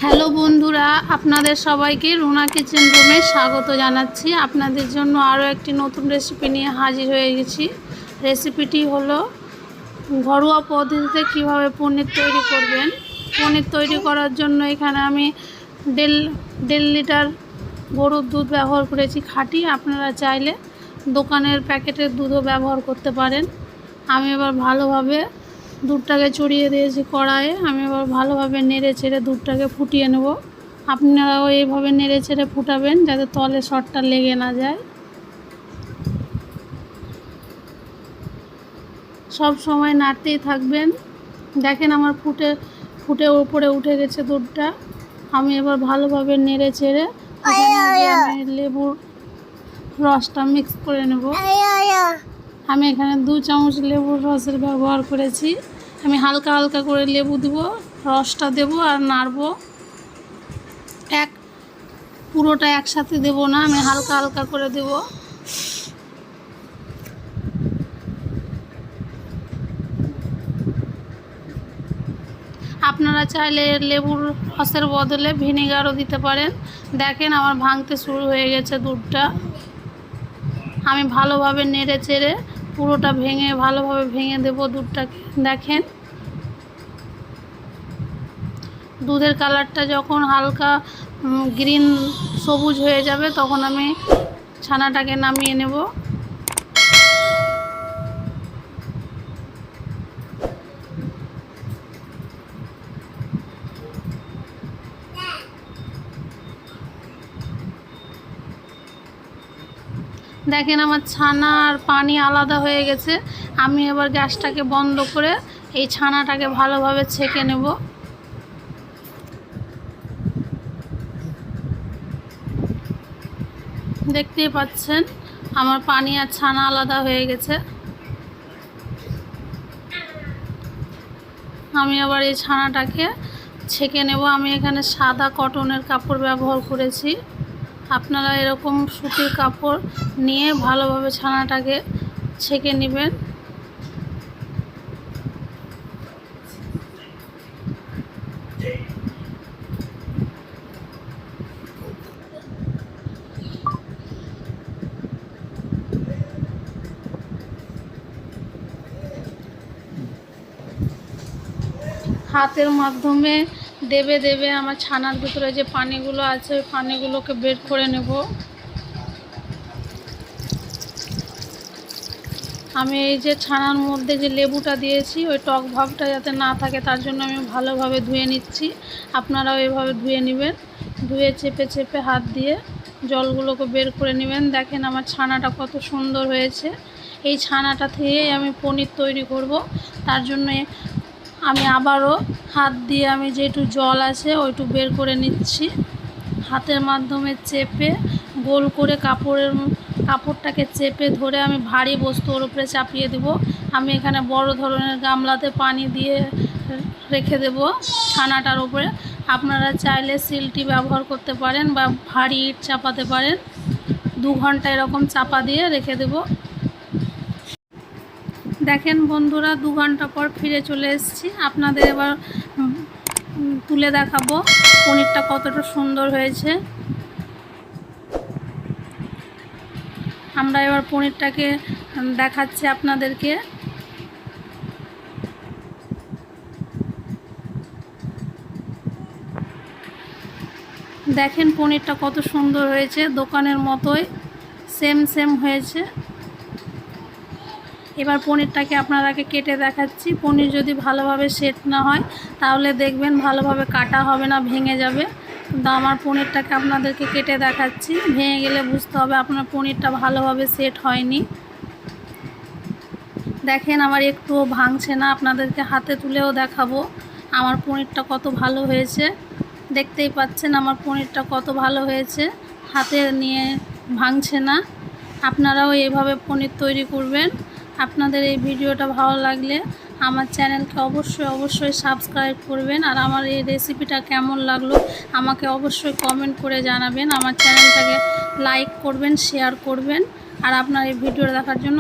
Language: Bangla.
হ্যালো বন্ধুরা, আপনাদের সবাইকে রুনা কিচেন রুমে স্বাগত জানাচ্ছি। আপনাদের জন্য আরও একটি নতুন রেসিপি নিয়ে হাজির হয়ে গেছি। রেসিপিটি হলো ঘরোয়া পদ্ধতিতে কিভাবে পনির তৈরি করবেন। পনির তৈরি করার জন্য এখানে আমি দেড় লিটার গরুর দুধ ব্যবহার করেছি খাঁটি। আপনারা চাইলে দোকানের প্যাকেটের দুধও ব্যবহার করতে পারেন। আমি এবার ভালোভাবে দুধটাকে চড়িয়ে দিয়েছি কড়াইয়ে। আমি এবার ভালোভাবে নেড়ে চেড়ে দুধটাকে ফুটিয়ে নেব। আপনারাও এইভাবে নেড়ে চেড়ে ফুটাবেন যাতে তলে সরটা লেগে না যায়। সব সময় নাড়তেই থাকবেন। দেখেন আমার ফুটে উপরে উঠে গেছে দুধটা। আমি এবার ভালোভাবে নেড়ে চেড়ে আমি লেবুর রসটা মিক্স করে নেব। আমি এখানে 2 চামচ লেবুর রসের ব্যবহার করেছি। আমি হালকা হালকা করে লেবু দেব, রসটা দেব আর নাড়ব। পুরোটা একসাথে দেব না, আমি হালকা হালকা করে দেব। আপনারা চাইলে লেবুর রসের বদলে ভিনেগারও দিতে পারেন। দেখেন আমার ভাঙতে শুরু হয়ে গেছে দুধটা। আমি ভালোভাবে নেড়ে চেড়ে পুরোটা ভালোভাবে ভেঙে দেব দুধটাকে। দেখেন দুধের কালারটা যখন হালকা গ্রিন সবুজ হয়ে যাবে তখন আমি ছানাটাকে নামিয়ে নেব। দেখেন আমার ছানা আর পানি আলাদা হয়ে গেছে। আমি এবার গ্যাসটাকে বন্ধ করে এই ছানাটাকে ভালোভাবে ছেঁকে নেব। দেখতেই পাচ্ছেন আমার পানি আর ছানা আলাদা হয়ে গেছে। আমি আবার এই ছানাটাকে ছেঁকে নেব। আমি এখানে সাদা কটনের কাপড় ব্যবহার করেছি। আপনারা এরকম সুতির কাপড় নিয়ে ভালোভাবে ছানাটাকে ছেঁকে নেবেন। হাতের মাধ্যমে দেবে আমার ছানার ভিতরে যে পানিগুলো আছে ওই পানিগুলোকে বের করে নেব। আমি এই যে ছানার মধ্যে যে লেবুটা দিয়েছি ওই টক ভাবটা যাতে না থাকে তার জন্য আমি ভালোভাবে ধুয়ে নিচ্ছি। আপনারাও এভাবে ধুয়ে নেবেন। ধুয়ে চেপে চেপে হাত দিয়ে জলগুলোকে বের করে নেবেন। দেখেন আমার ছানাটা কত সুন্দর হয়েছে। এই ছানাটা থেকেই আমি পনির তৈরি করব। তার জন্য আমি আবারও হাত দিয়ে আমি যেটু জল আছে ওইটু বের করে নিচ্ছি। হাতের মাধ্যমে চেপে গোল করে কাপড়টাকে চেপে ধরে আমি ভারী বস্তু ওর উপরে চাপিয়ে দেব। আমি এখানে বড় ধরনের গামলাতে পানি দিয়ে রেখে দেব ছানাটার উপরে। আপনারা চাইলে সিলটি ব্যবহার করতে পারেন বা ভারী ইট চাপাতে পারেন। 2 ঘন্টা এরকম চাপা দিয়ে রেখে দেব। দেখেন বন্ধুরা 2 ঘন্টা পর ফিরে চলে এসেছি। আপনাদের এবার তুলে দেখাবো পনিরটা কতটা সুন্দর হয়েছে। আমরা এবার পনিরটাকে দেখাচ্ছি আপনাদেরকে। দেখেন পনিরটা কত সুন্দর হয়েছে, দোকানের মতোই সেম হয়েছে। এবার পনিরটাকে আপনারাকে কেটে দেখাচ্ছি। পনির যদি ভালোভাবে সেট না হয় তাহলে দেখবেন ভালোভাবে কাটা হবে না, ভেঙে যাবে। কিন্তু আমার পনিরটাকে আপনাদেরকে কেটে দেখাচ্ছি। ভেঙে গেলে বুঝতে হবে আপনার পনিরটা ভালোভাবে সেট হয়নি। দেখেন আমার একটুও ভাঙছে না। আপনাদেরকে হাতে তুলেও দেখাবো আমার পনিরটা কত ভালো হয়েছে। দেখতেই পাচ্ছেন আমার পনিরটা কত ভালো হয়েছে, হাতে নিয়ে ভাঙছে না। আপনারাও এভাবে পনির তৈরি করবেন। আপনাদের এই ভিডিওটা ভালো লাগলে আমার চ্যানেলকে অবশ্যই সাবস্ক্রাইব করবেন। আর আমার এই রেসিপিটা কেমন লাগলো আমাকে অবশ্যই কমেন্ট করে জানাবেন। আমার চ্যানেলটাকে লাইক করবেন, শেয়ার করবেন। আর আপনার এই ভিডিওটা দেখার জন্য